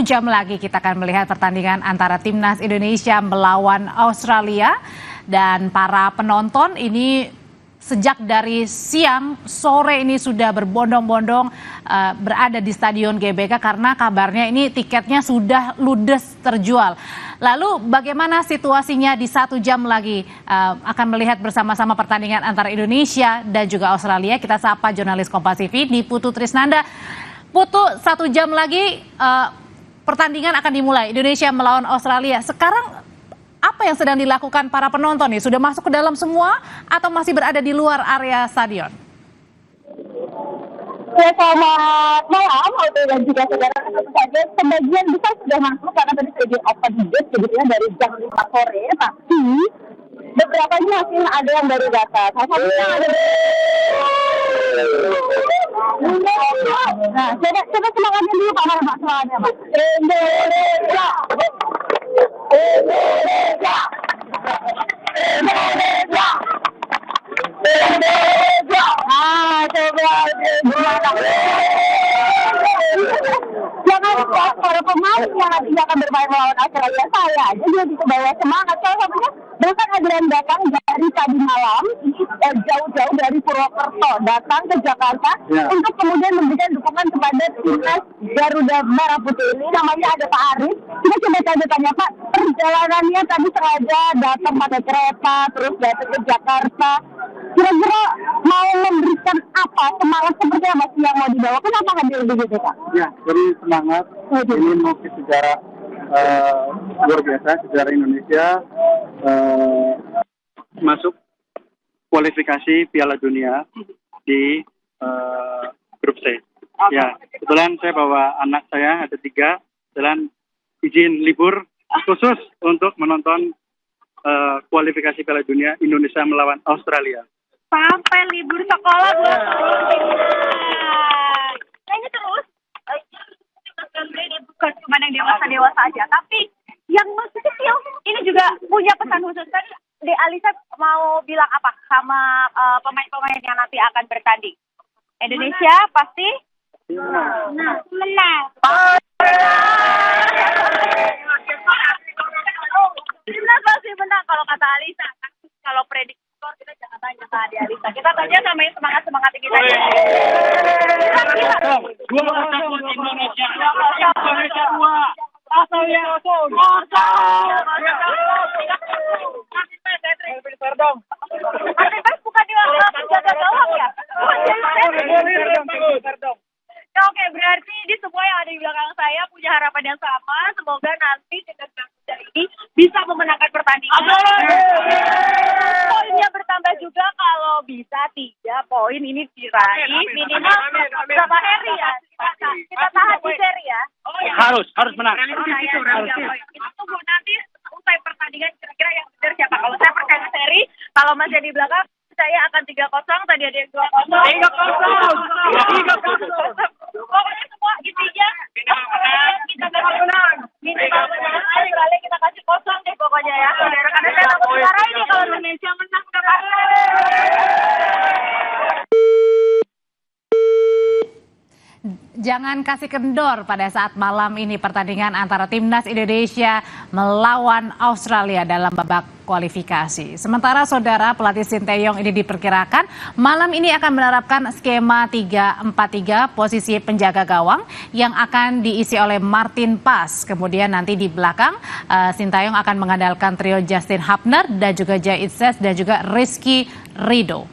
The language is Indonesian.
jam lagi kita akan melihat pertandingan antara Timnas Indonesia melawan Australia. Dan para penonton ini sejak dari siang, sore ini sudah berbondong-bondong berada di Stadion GBK karena kabarnya ini tiketnya sudah ludes terjual. Lalu bagaimana situasinya di 1 jam lagi akan melihat bersama-sama pertandingan antara Indonesia dan juga Australia. Kita sapa jurnalis Kompas TV di Putu Trisnanda. Putu, 1 jam lagi pertandingan akan dimulai. Indonesia melawan Australia. Sekarang apa yang sedang dilakukan para penonton nih? Sudah masuk ke dalam semua atau masih berada di luar area stadion? Ya, selamat malam, Aldo dan juga saudara. Tentu saja sebagian besar sudah masuk karena tadi sudah di-open gate begitu ya dari jam 5 sore. Tapi beberapa masih ada yang baru datang. Salah satunya ada. Nah, coba semangatnya dulu Pak, mana Pak semangatnya Pak? Indonesia! Indonesia! Indonesia! Indonesia! Ah, coba gimana? Jangan lupa para pemain yang nantinya akan bermain melawan Australia, saya aja juga bisa bawa semangat. Salah satunya bahkan ada yang datang dari tadi malam, ini jauh-jauh dari Purwokerto datang ke Jakarta untuk kemudian memberikan dukungan kepada timnas Garuda Merah Putih ini. Namanya ada Pak Arif. Kita coba tanya Pak, perjalanannya tadi sengaja datang pakai kereta, terus datang ke Jakarta. Kira-kira mau memberikan apa, semangat seperti apa sih yang mau dibawa? Kenapa hadir begitu Pak? Ya, jadi semangat. Ini mungkin sejarah luar biasa, sejarah Indonesia masuk kualifikasi Piala Dunia di grup C. Ya, kebetulan saya bawa anak saya ada 3, jalan izin libur khusus untuk menonton kualifikasi Piala Dunia Indonesia melawan Australia. Sampai libur sekolah buat nah ini terus ini bukan cuma yang dewasa aja, tapi yang masih kecil ini juga punya pesan khusus. Tadi De Alisa mau bilang apa sama pemain-pemain yang nanti akan bertanding? Indonesia pasti menang. Timnas pasti menang kalau kata Alisa. Kalau prediksi skor kita jangan tanya ke Adi Alisa. Kita tanya sama yang semangat kita aja. Indonesia. Indonesia 2. Australia 0. Artifes bukan di waktu penjaga gawang ya? Oke, berarti di semua yang ada di belakang saya punya harapan yang sama. Semoga nanti timnas Garuda ini bisa memenangkan pertandingan. Poinnya bertambah juga kalau bisa 3 poin ini diraih minimal sama Heri ya. Kita tahan di seri ya. Harus menang. Kita tunggu nanti usai pertandingan kira-kira yang benar siapa. Kalau saya percaya seri, kalau masih di belakang saya akan 3-0, tadi ada yang 2-0. 3-0. Pokoknya semua intinya kita menang. Minimal menang. Australia kita kasih 0 deh pokoknya ya. Karena saya takut sekarang ini kalau Indonesia menang Jangan kasih kendor pada saat malam ini pertandingan antara Timnas Indonesia melawan Australia dalam babak kualifikasi. Sementara saudara pelatih Sinteyong ini diperkirakan malam ini akan menerapkan skema 3-4-3 posisi penjaga gawang yang akan diisi oleh Martin Paes. Kemudian nanti di belakang Sinteyong akan mengandalkan trio Justin Hapner dan juga Jai Itses dan juga Rizky Ridho.